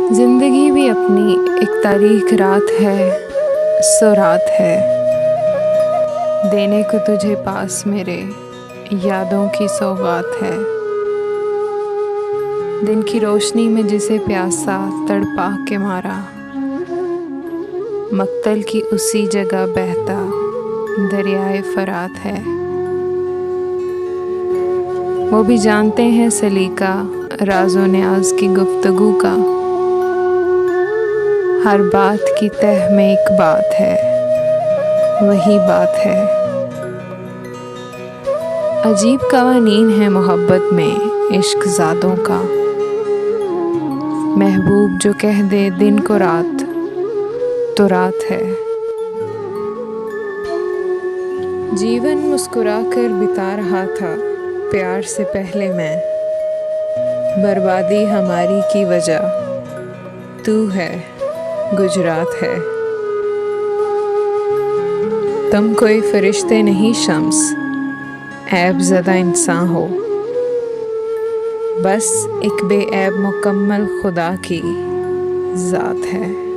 जिंदगी भी अपनी एक तारीख रात है, सो रात है। देने को तुझे पास मेरे यादों की सौगात है। दिन की रोशनी में जिसे प्यासा तड़पा के मारा, मक्तल की उसी जगह बहता दरियाए फरात है। वो भी जानते हैं सलीका राज़ो न्याज़ की गुफ्तगू का, हर बात की तह में एक बात है, वही बात है। अजीब कवानीन है मोहब्बत में इश्क ज़ादों का, महबूब जो कह दे दिन को रात तो रात है। जीवन मुस्कुरा कर बिता रहा था प्यार से पहले मैं, बर्बादी हमारी की वजह तू है, गुजरात है। तुम कोई फरिश्ते नहीं शम्स, ऐब ज़दा इंसान हो, बस एक बेऐब मुकम्मल खुदा की ज़ात है।